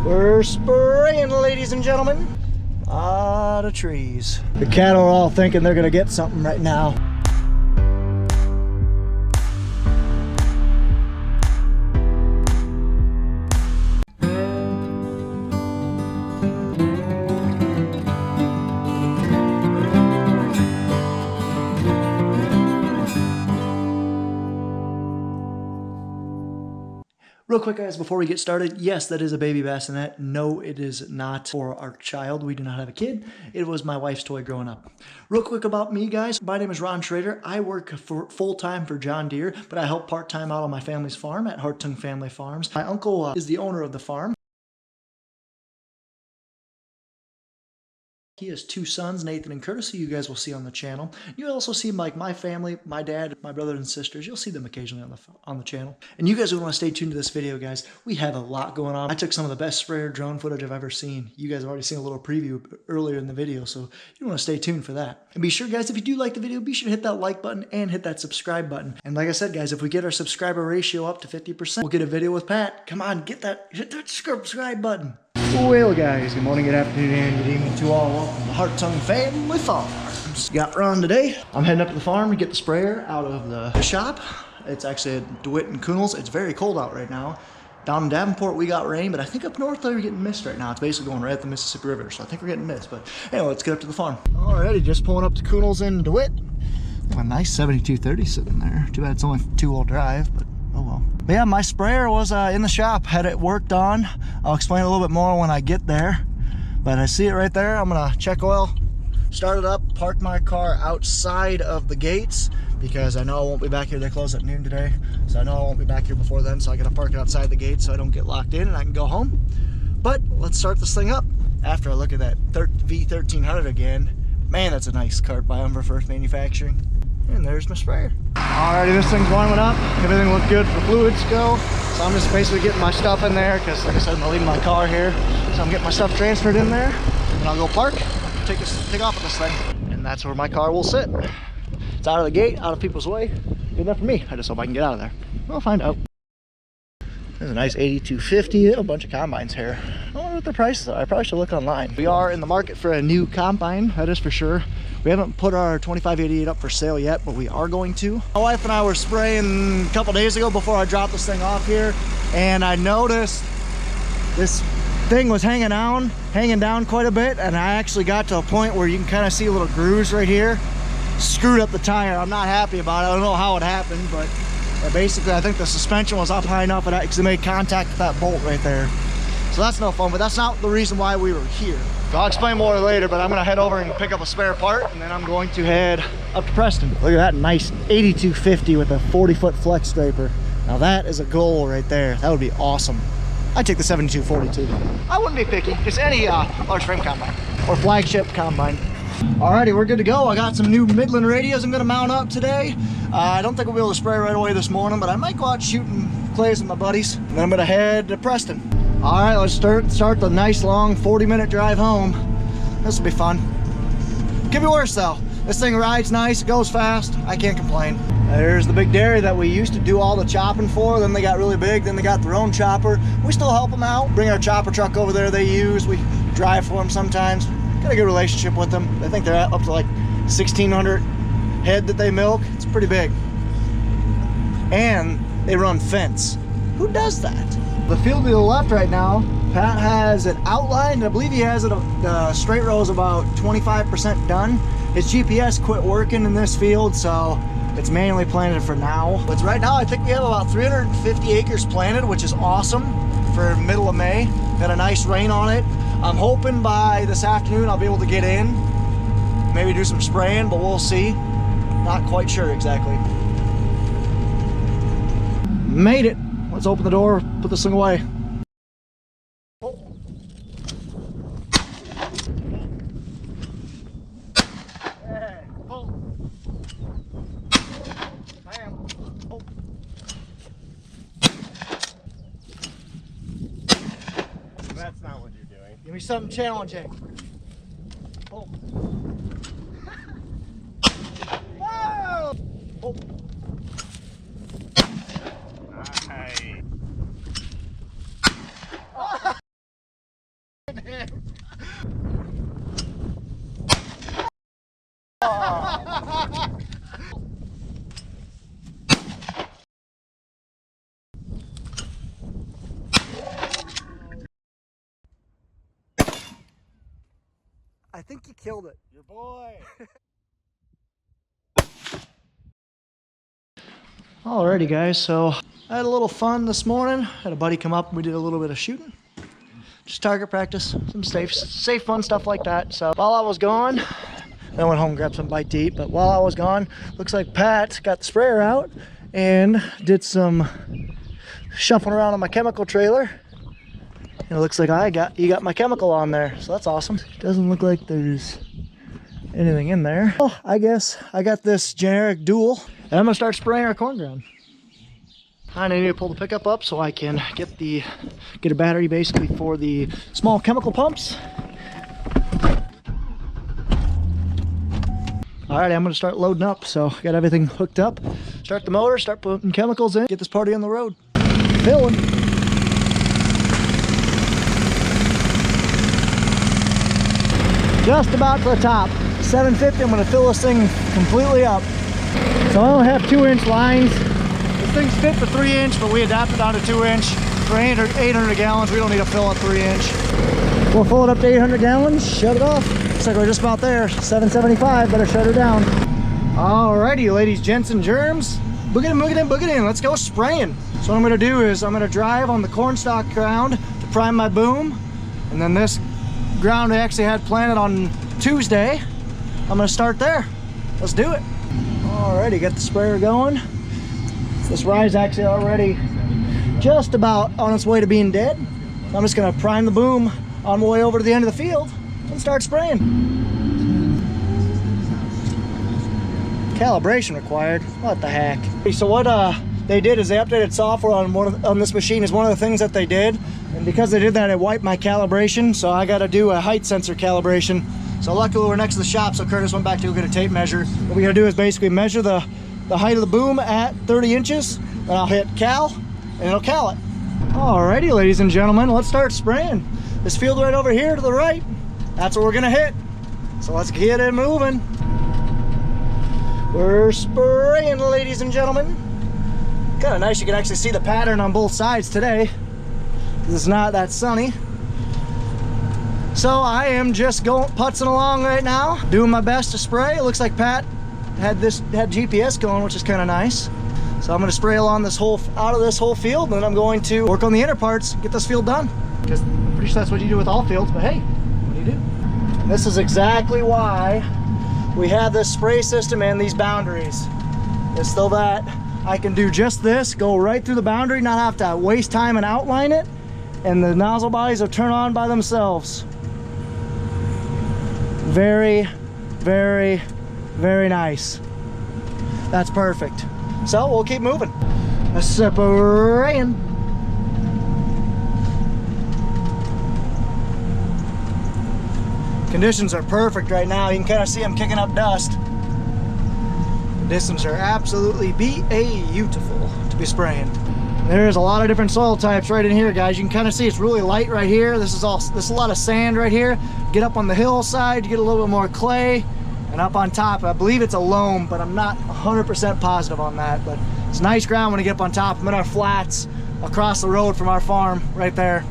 We're spraying, ladies and gentlemen. A lot of trees. The cattle are all thinking they're gonna get something right now. Real quick, guys, before we get started, yes, that is a baby bassinet. No, it is not for our child. We do not have a kid. It was my wife's toy growing up. Real quick about me, guys. My name is Ron Schrader. I work full-time for John Deere, but I help part-time out on my family's farm at Hartung Family Farms. My uncle is the owner of the farm. He has two sons, Nathan and Curtis, who you guys will see on the channel. You'll also see like my family, my dad, my brothers and sisters. You'll see them occasionally on the channel. And you guys will want to stay tuned to this video, guys. We have a lot going on. I took some of the best sprayer drone footage I've ever seen. You guys have already seen a little preview earlier in the video, so you want to stay tuned for that. And be sure, guys, if you do like the video, be sure to hit that like button and hit that subscribe button. And like I said, guys, if we get our subscriber ratio up to 50%, we'll get a video with Pat. Come on, hit that subscribe button. Well, guys, good morning, good afternoon, and good evening to all. Welcome to Hartung Family Farms. Got Ron today. I'm heading up to the farm to get the sprayer out of the shop. It's actually at DeWitt and Kuhnel's. It's very cold out right now. Down in Davenport, we got rain, but I think up north they're getting mist right now. It's basically going right at the Mississippi River, so I think we're getting mist. But anyway, let's get up to the farm. Alrighty, just pulling up to Kuhnel's in DeWitt. A nice 7230 sitting there. Too bad it's only two-wheel drive, but oh well. But yeah, my sprayer was in the shop, had it worked on. I'll explain a little bit more when I get there. But I see it right there. I'm gonna check oil, start it up, park my car outside of the gates because I know I won't be back here. They close at noon today, so I know I won't be back here before then, so I gotta park it outside the gate so I don't get locked in and I can go home. But let's start this thing up. After I look at that V1300 again, man, that's a nice cart by First Manufacturing. And there's my sprayer. Alrighty, this thing's warming up. Everything looked good for fluids go. So I'm just basically getting my stuff in there because, like I said, I'm leaving my car here. So I'm getting my stuff transferred in there, and I'll go park, take off with this thing, and that's where my car will sit. It's out of the gate, out of people's way. Good enough for me. I just hope I can get out of there. We'll find out. There's a nice 8250. A bunch of combines here. I don't know what the prices are. I probably should look online. We are in the market for a new combine, that is for sure. We haven't put our 2588 up for sale yet, but we are going to. My wife and I were spraying a couple days ago before I dropped this thing off here, and I noticed this thing was hanging down quite a bit, and I actually got to a point where you can kind of see a little grooves right here. Screwed up the tire. I'm not happy about it. I don't know how it happened, but basically I think the suspension was up high enough because it made contact with that bolt right there. So that's no fun, but that's not the reason why we were here. So I'll explain more later, but I'm gonna head over and pick up a spare part, and then I'm going to head up to Preston. Look at that nice 8250 with a 40-foot flex scraper. Now that is a goal right there. That would be awesome. I'd take the 7242. I wouldn't be picky. Just any large frame combine or flagship combine. Alrighty, we're good to go. I got some new Midland radios I'm gonna mount up today. I don't think we'll be able to spray right away this morning, but I might go out shooting clays with my buddies. And then I'm gonna head to Preston. All right, let's start the nice long 40-minute drive home. This will be fun. Could be worse though. This thing rides nice, it goes fast. I can't complain. There's the big dairy that we used to do all the chopping for. Then they got really big, then they got their own chopper. We still help them out. Bring our chopper truck over there they use. We drive for them sometimes. Got a good relationship with them. I think they're up to like 1,600 head that they milk. It's pretty big. And they run fence. Who does that? The field to the left right now, Pat has it outlined. I believe he has it, the straight row is about 25% done. His GPS quit working in this field, so it's manually planted for now. But right now, I think we have about 350 acres planted, which is awesome for middle of May. Got a nice rain on it. I'm hoping by this afternoon I'll be able to get in, maybe do some spraying, but we'll see. Not quite sure exactly. Made it. Let's open the door, put this thing away. Oh. Hey, oh. Bam. Oh. That's not what you're doing. Give me something challenging. Oh. Whoa. Oh. Nice. I think you killed it. Your boy. Alrighty guys, so I had a little fun this morning. Had a buddy come up and we did a little bit of shooting. Just target practice, some safe fun stuff like that. So while I was gone, I went home and grabbed some bite to eat, but while I was gone, looks like Pat got the sprayer out and did some shuffling around on my chemical trailer. And it looks like he got my chemical on there, so that's awesome. Doesn't look like there's anything in there. Well, I guess I got this generic dual, and I'm gonna start spraying our corn ground. I need to pull the pickup up so I can get a battery basically for the small chemical pumps. Alright, I'm gonna start loading up. So I got everything hooked up. Start the motor, start putting chemicals in, get this party on the road. Filling. Just about to the top. 750, I'm gonna fill this thing completely up. So I only have 2-inch lines. This thing's fit for 3-inch, but we adapted down to 2-inch. For 800 gallons, we don't need to fill a 3-inch. We'll fill it up to 800 gallons, shut it off. Looks like we're just about there. 775, better shut her down. Alrighty, ladies, gents, and germs. Boog it in, let's go spraying. So what I'm gonna do is I'm gonna drive on the cornstalk ground to prime my boom. And then this ground I actually had planted on Tuesday, I'm gonna start there. Let's do it. Alrighty, got the sprayer going. This rye's actually already just about on its way to being dead. I'm just gonna prime the boom on my way over to the end of the field and start spraying. Calibration required. What the heck? So what they did is they updated software on this machine is one of the things that they did. And because they did that, it wiped my calibration. So I got to do a height sensor calibration. So luckily we're next to the shop, so Curtis went back to go get a tape measure. What we got to do is basically measure the height of the boom at 30 inches. Then I'll hit cal, and it'll cal it. Alrighty, ladies and gentlemen, let's start spraying. This field right over here to the right, that's what we're gonna hit. So let's get it moving. We're spraying, ladies and gentlemen. Kind of nice, you can actually see the pattern on both sides today. It's not that sunny. So I am just putzing along right now, doing my best to spray. It looks like Pat had GPS going, which is kind of nice. So I'm going to spray along out of this whole field, and then I'm going to work on the inner parts, get this field done. Because I'm pretty sure that's what you do with all fields, but hey, what do you do? This is exactly why we have this spray system and these boundaries. It's so that I can do just this, go right through the boundary, not have to waste time and outline it, and the nozzle bodies will turn on by themselves. Very, very, very nice. That's perfect. So we'll keep moving. Spraying. Conditions are perfect right now. You can kind of see I'm kicking up dust. The distance are absolutely beautiful to be spraying. There's a lot of different soil types right in here, guys. You can kind of see it's really light right here. This is a lot of sand right here. Get up on the hillside, you get a little bit more clay. And up on top, I believe it's a loam, but I'm not 100% positive on that. But it's nice ground when you get up on top. I'm in our flats across the road from our farm right there.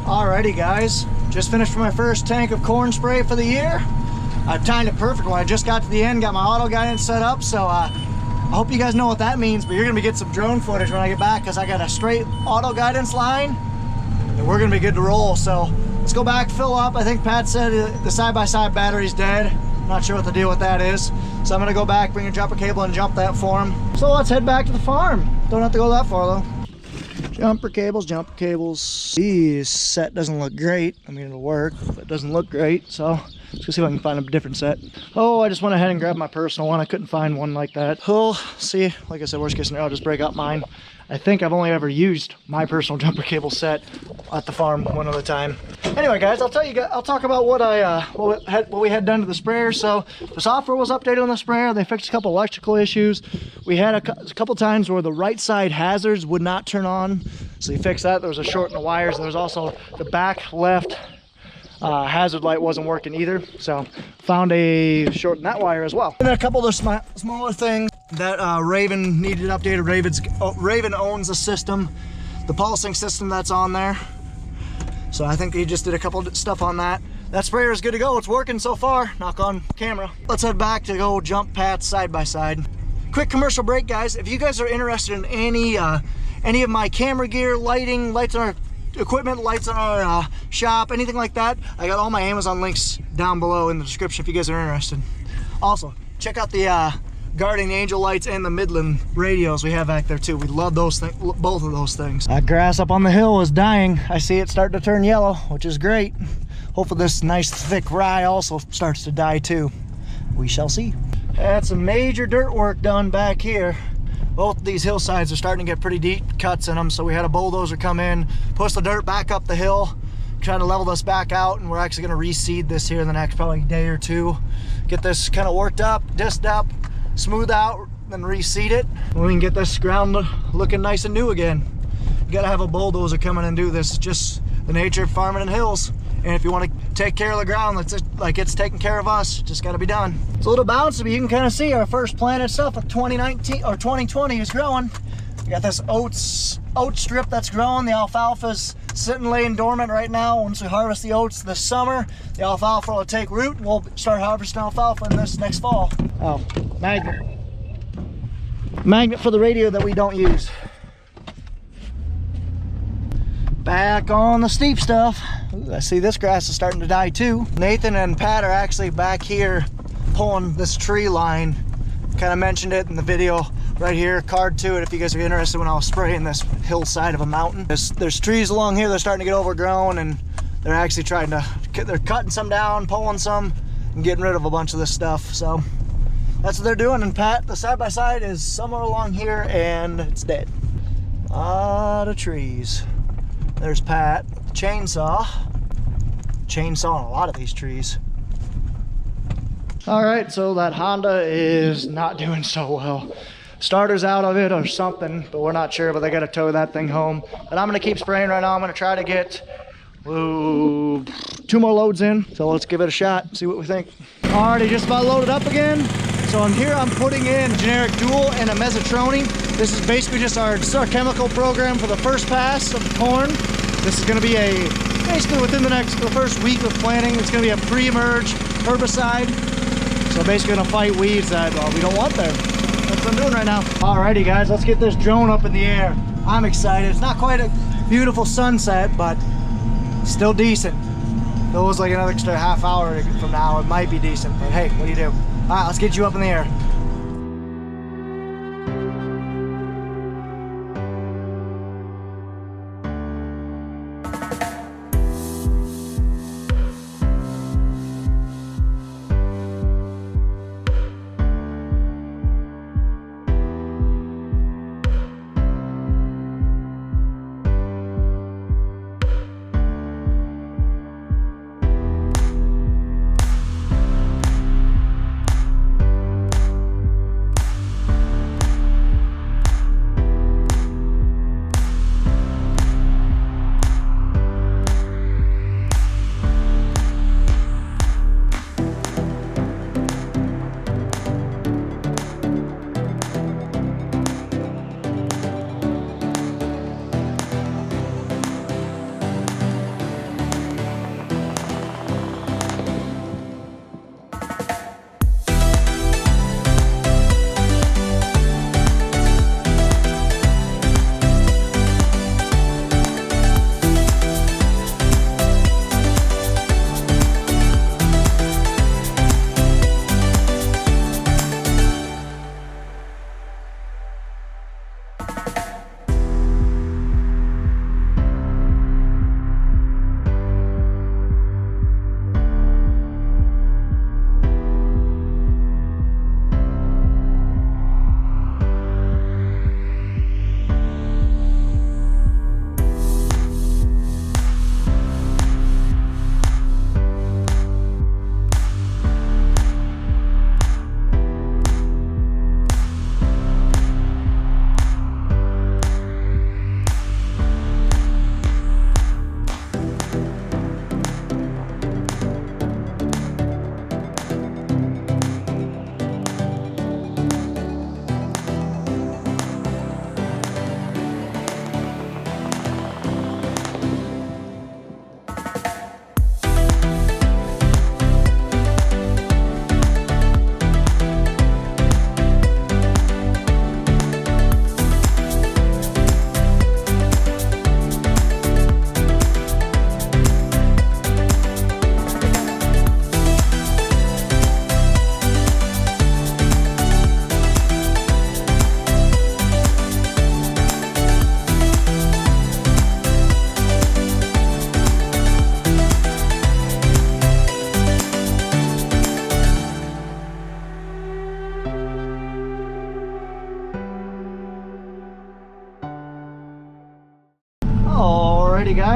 Alrighty, guys. Just finished my first tank of corn spray for the year. I timed it perfect when I just got to the end, got my auto guidance set up. So I hope you guys know what that means, but you're gonna be getting some drone footage when I get back because I got a straight auto guidance line and we're gonna be good to roll. So let's go back, fill up. I think Pat said the side-by-side battery's dead. Not sure what the deal with that is. So I'm gonna go back, bring a jumper cable and jump that for him. So let's head back to the farm. Don't have to go that far though. Jumper cables, jumper cables. This set doesn't look great. I mean, it'll work, but it doesn't look great. So let's go see if I can find a different set. Oh, I just went ahead and grabbed my personal one. I couldn't find one like that. Oh, see, like I said, worst case scenario, I'll just break out mine. I think I've only ever used my personal jumper cable set at the farm one other time. Anyway, guys, I'll talk about what we had done to the sprayer. So the software was updated on the sprayer. They fixed a couple electrical issues. We had a couple times where the right side hazards would not turn on. So they fixed that. There was a short in the wires. And there was also the back left hazard light wasn't working either. So found a short in that wire as well. And then a couple of smaller things that Raven needed updated. Raven owns the system, the pulsing system that's on there. So I think he just did a couple of stuff on that. that sprayer is good to go. It's working so far, knock on camera. Let's head back to go jump Pat's side by side. Quick commercial break, guys. If you guys are interested in any of my camera gear, lighting, lights on our equipment, lights on our shop, anything like that, I got all my Amazon links down below in the description if you guys are interested. Also, check out the Guardian Angel lights and the Midland radios we have back there too. We love those things, both of those things. That grass up on the hill is dying. I see it starting to turn yellow, which is great. Hopefully this nice thick rye also starts to die too. We shall see. Had some major dirt work done back here. Both of these hillsides are starting to get pretty deep cuts in them, so we had a bulldozer come in, push the dirt back up the hill, trying to level this back out, and we're actually going to reseed this here in the next probably day or two. Get this kind of worked up, disked up, smooth out, then reseed it. And we can get this ground looking nice and new again. You got to have a bulldozer come in and do this. It's just the nature of farming in hills. And if you want to take care of the ground like it's taking care of us, just got to be done. It's a little bouncy, but you can kind of see our first planted stuff of 2019 or 2020 is growing. We got this oat strip that's growing. The alfalfa's sitting laying dormant right now. Once we harvest the oats this summer, the alfalfa will take root and we'll start harvesting alfalfa in this next fall. Oh, magnet. Magnet for the radio that we don't use. Back on the steep stuff. Ooh, I see this grass is starting to die too. Nathan and Pat are actually back here pulling this tree line. Kind of mentioned it in the video right here, card to it if you guys are interested when I was spraying this hillside of a mountain. There's trees along here that are starting to get overgrown, and they're actually they're cutting some down, pulling some, and getting rid of a bunch of this stuff. So that's what they're doing. And Pat, the side by side is somewhere along here and it's dead. A lot of trees. There's Pat, chainsawing a lot of these trees. All right, so that Honda is not doing so well. Starter's out of it or something, but we're not sure, but they got to tow that thing home. But I'm gonna keep spraying right now. I'm gonna try to get 2 more loads in, so let's give it a shot, see what we think. Already just about loaded up again. So in here I'm putting in generic dual and a mesotrone. This is basically just our chemical program for the first pass of the corn. This is gonna be basically within the first week of planting, it's gonna be a pre-emerge herbicide. So basically gonna fight weeds that we don't want there. That's what I'm doing right now. Alrighty guys, let's get this drone up in the air. I'm excited. It's not quite a beautiful sunset, but still decent. If it was like another extra half hour from now, it might be decent, but hey, what do you do? All right, let's get you up in the air.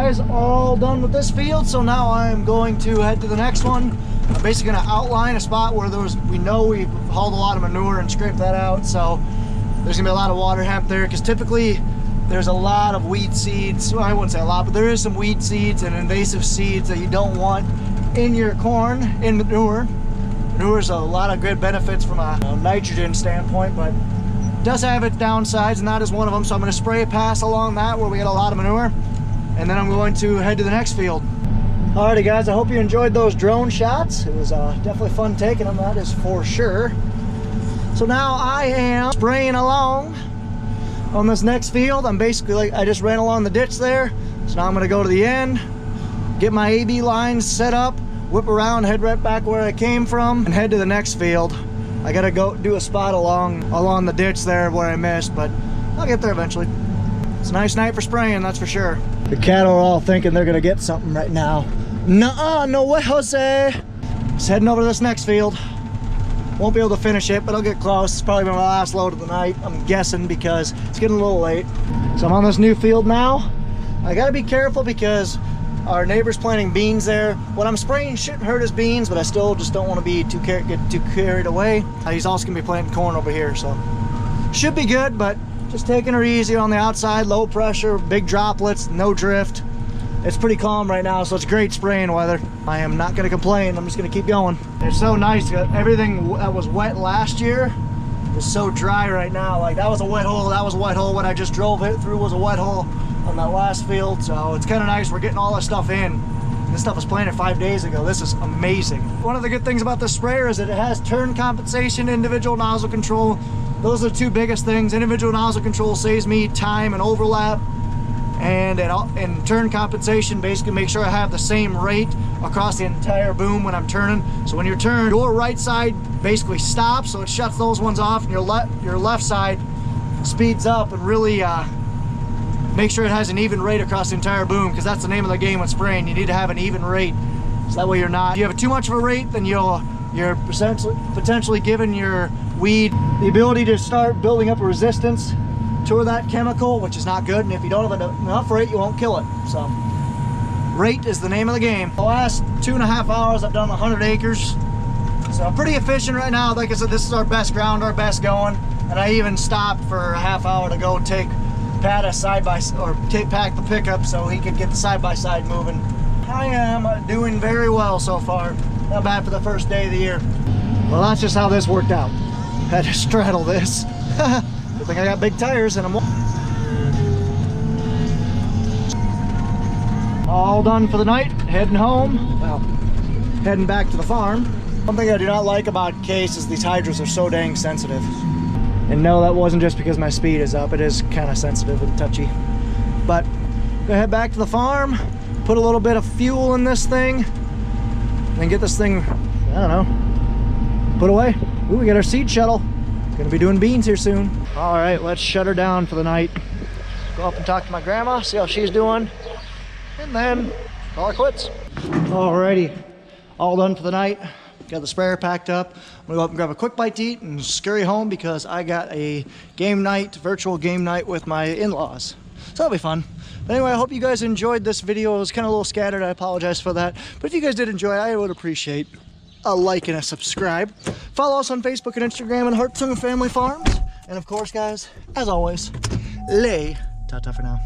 guys, all done with this field. So now I am going to head to the next one. I'm basically going to outline a spot where we know we've hauled a lot of manure and scraped that out. So there's going to be a lot of water hemp there, because typically there's a lot of weed seeds. Well, I wouldn't say a lot, but there is some weed seeds and invasive seeds that you don't want in your corn, in manure. Manure's a lot of good benefits from a nitrogen standpoint, but it does have its downsides, and that is one of them. So I'm going to spray a pass along that where we get a lot of manure, and then I'm going to head to the next field. Alrighty guys, I hope you enjoyed those drone shots. It was definitely fun taking them, that is for sure. So now I am spraying along on this next field. I'm basically I just ran along the ditch there. So now I'm gonna go to the end, get my AB lines set up, whip around, head right back where I came from, and head to the next field. I gotta go do a spot along the ditch there where I missed, but I'll get there eventually. It's a nice night for spraying, that's for sure. The cattle are all thinking they're gonna get something right now. Nuh-uh, no way, Jose. Just heading over to this next field. Won't be able to finish it, but I'll get close. It's probably my last load of the night, I'm guessing, because it's getting a little late. So I'm on this new field now. I gotta be careful because our neighbor's planting beans there. What I'm spraying shouldn't hurt his beans, but I still just don't want to be get too carried away. He's also gonna be planting corn over here, so should be good, but just taking her easy on the outside. Low pressure, big droplets, no drift. It's pretty calm right now, so it's great spraying weather. I am not gonna complain, I'm just gonna keep going. It's so nice, everything that was wet last year is so dry right now. Like that was a wet hole, that was a wet hole. What I just drove it through was a wet hole on that last field, so it's kind of nice. We're getting all this stuff in. This stuff was planted 5 days ago. This is amazing. One of the good things about this sprayer is that it has turn compensation, individual nozzle control. Those are the two biggest things. Individual nozzle control saves me time and overlap, and turn compensation basically makes sure I have the same rate across the entire boom when I'm turning. So when you turn, your right side basically stops, so it shuts those ones off, and your left side speeds up and really make sure it has an even rate across the entire boom, because that's the name of the game with spraying. You need to have an even rate, so that way if you have too much of a rate, then you're potentially giving your weed the ability to start building up a resistance to that chemical, which is not good. And if you don't have enough rate, you won't kill it. So rate is the name of the game. The last 2.5 hours I've done 100 acres, so I'm pretty efficient right now. Like I said, this is our best ground, our best going, and I even stopped for a half hour to go take pack the pickup so he could get the side-by-side moving. I am doing very well so far. Not bad for the first day of the year. Well, that's just how this worked out. Had to straddle this. Good thing I got big tires and I'm all done for the night. Heading home. Well, heading back to the farm. One thing I do not like about Case is these hydros are so dang sensitive. And no, that wasn't just because my speed is up. It is kind of sensitive and touchy. But gonna head back to the farm, put a little bit of fuel in this thing, and get this thing, I don't know, put away. Ooh, we got our seed shuttle. Gonna be doing beans here soon. All right, let's shut her down for the night. Go up and talk to my grandma, see how she's doing, and then call her quits. Alrighty, all done for the night. Got the sprayer packed up. I'm gonna go up and grab a quick bite to eat and scurry home because I got a game night, virtual game night with my in-laws. So that'll be fun. But anyway, I hope you guys enjoyed this video. It was kind of a little scattered. I apologize for that. But if you guys did enjoy it, I would appreciate a like and a subscribe. Follow us on Facebook and Instagram and Hartung Family Farms. And of course, guys, as always, lay ta-ta for now.